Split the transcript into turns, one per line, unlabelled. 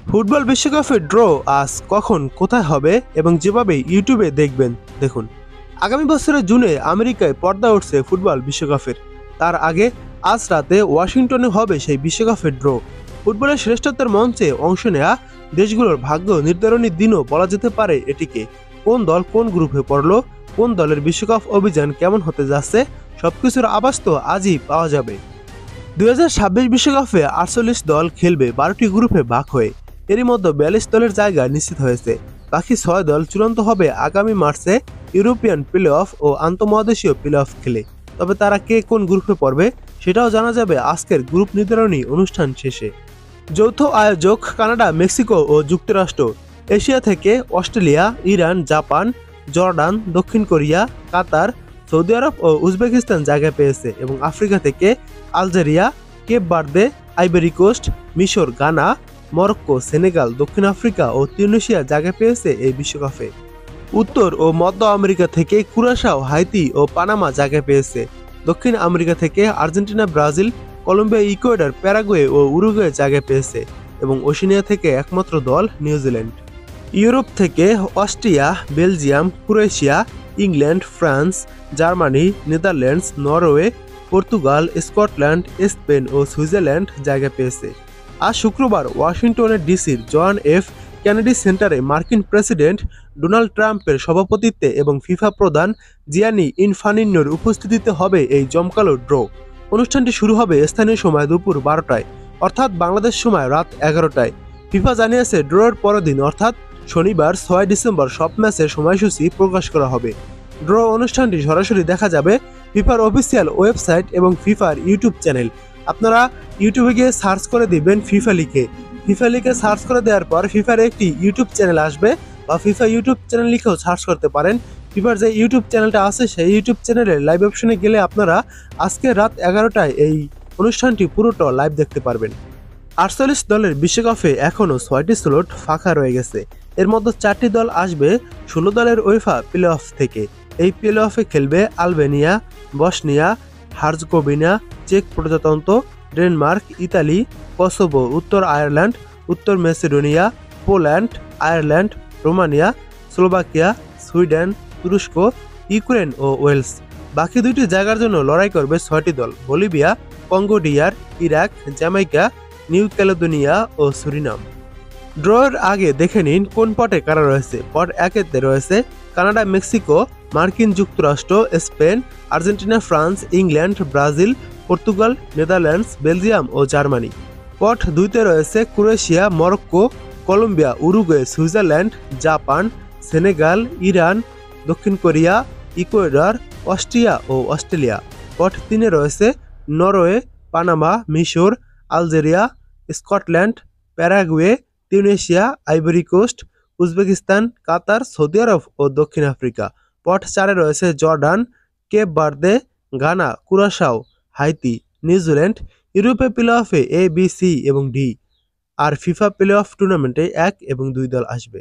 Football বিশ্বকাপের draw আজ কখন কোথায় হবে এবং যেভাবে ইউটিউবে দেখবেন দেখুন। আগামী বছরের জুনে আমেরিকায় পর্দা উঠছে ফুটবল বিশ্বকাপের। তার আগে আজ রাতে ওয়াশিংটনে হবে সেই বিশ্বকাপের ড্র। ফুটবলের শ্রেষ্ঠত্বের মঞ্চে অংশ নেয়া দেশগুলোর ভাগ্য নির্ধারণী দিনও বলা যেতে পারে এটিকে। কোন দল কোন গ্রুপে পড়লো, কোন দলের বিশ্বকাপ অভিযান কেমন হতে যাচ্ছে, সবকিছুর আভাস তো আজই পাওয়া যাবে। 2026 বিশ্বকাপে 48 দল খেলবে 12টি গ্রুপে ভাগ হয়ে। এরই মধ্যে 42 দলের জায়গা নিশ্চিত হয়েছে। বাকি 6 দল চূড়ান্ত হবে আগামী মার্চে European play of O আন্তঃমহাদেশীয় play of খেলে। তবে তারা কে কোন গ্রুপে পড়বে সেটাও জানা যাবে আজকের গ্রুপ নির্ধারণী অনুষ্ঠান শেষে। যৌথ আয়োজক কানাডা, মেক্সিকো ও যুক্তরাষ্ট্র। এশিয়া থেকে অস্ট্রেলিয়া, ইরান, জাপান, জর্ডান, দক্ষিণ কোরিয়া, কাতার, সৌদি আরব ও উজবেকিস্তান জায়গা পেয়েছে এবং আফ্রিকা থেকে Algeria, Cape Verde, Ivory Coast, মিশর, গানা, মরক্কো, সেনেগাল, দক্ষিণ আফ্রিকা ও তিউনিসিয়া জায়গা পেয়েছে এই বিশ্বকাপে। উত্তর ও মধ্য আমেরিকা থেকে কুরাশাও, হাইতি ও পানামা জায়গা পেয়েছে। দক্ষিণ আমেরিকা থেকে Argentina, Brazil, Colombia, Ecuador, Paraguay ও উরুগুয়ে জায়গা পেয়েছে এবং ওশেনিয়া থেকে একমাত্র দল নিউজিল্যান্ড। ইউরোপ থেকে Austria, Belgium, Croatia, England, France, Germany, Netherlands, Norway, Portugal, Scotland, Spain ও সুইজারল্যান্ড জায়গা পেয়েছে। আজ শুক্রবার ওয়াশিংটনের ডিসির জন এফ কেনেডি সেন্টারে মার্কিন প্রেসিডেন্ট ডোনাল্ড ট্রাম্পের সভাপতিত্বে এবং ফিফা প্রধান জিয়ানি ইনফানিনোর উপস্থিতিতে হবে এই জমকালো ড্র। অনুষ্ঠানটি শুরু হবে স্থানীয় সময় দুপুর 12টায়, অর্থাৎ বাংলাদেশ সময় রাত 11টায়। ফিফা জানিয়েছে ড্রয়ের পরের দিন অর্থাৎ শনিবার 6 ডিসেম্বর সব ম্যাচের সময়সূচি প্রকাশ করা হবে। ড্র অনুষ্ঠানটি সরাসরি দেখা যাবে ফিফার অফিসিয়াল ওয়েবসাইট এবং ফিফার ইউটিউব চ্যানেল। আপনারা ইউটিউবে গিয়ে সার্চ করে দিবেন ফিফা লিখে সার্চ করে দেওয়ার পর ফিফার একটি ইউটিউব চ্যানেল আসবে, বা ফিফা ইউটিউব চ্যানেল লিখেও সার্চ করতে পারেন। ফিফার যে ইউটিউব চ্যানেলটা আছে সেই ইউটিউব চ্যানেলের লাইভ অপশনে গেলে আপনারা আজকে রাত 11টায় এই অনুষ্ঠানটি পুরোটা লাইভ দেখতে পারবেন। 48 দলের বিশ্বকাপে এখনও 6টি স্লট ফাঁকা রয়ে গেছে। এর মধ্যে 4টি দল আসবে 16 দলের উয়েফা প্লে অফ থেকে। এই প্লে অফে খেলবে আলবেনিয়া, বসনিয়া, হার্জগোভিনা, চেক প্রজাতন্ত্র, ডেনমার্ক, ইতালি, কসোভো, উত্তর আয়ারল্যান্ড, উত্তর Macedonia, Poland, Ireland, Romania, Slovakia, Sweden, তুরস্ক, ইউক্রেন ও ওয়েলস। বাকি 2টি জায়গার জন্য লড়াই করবে 6টি দল: Bolivia, Congo DR, Iraq, Jamaica, New Caledonia ও সুরিনাম। ড্রয়ের আগে দেখে নিন কোন পটে কারা রয়েছে। পট 1-তে রয়েছে কানাডা, মেক্সিকো, মার্কিন যুক্তরাষ্ট্র, Spain, Argentina, France, England, Brazil, Portugal, Netherlands, Belgium ও জার্মানি। পট 2-তে রয়েছে Croatia, Morocco, Colombia, Uruguay, Switzerland, Japan, Senegal, Iran, দক্ষিণ কোরিয়া, ইকুয়েডর, অস্ট্রিয়া ও অস্ট্রেলিয়া। পট 3-এ রয়েছে নরওয়ে, পানামা, মিশর, Algeria, Scotland, Paraguay, Tunisia, Ivory Coast, Uzbekistan, Qatar, Saudi আরব ও দক্ষিণ আফ্রিকা। পট 4-এ রয়েছে Jordan, Cape Verde, Ghana, Curacao, Haiti, New Zealand. ইউরোপে প্লে অফে এ, বি, সি এবং ডি। আর ফিফা প্লে অফ টুর্নামেন্টে 1 এবং 2 দল আসবে।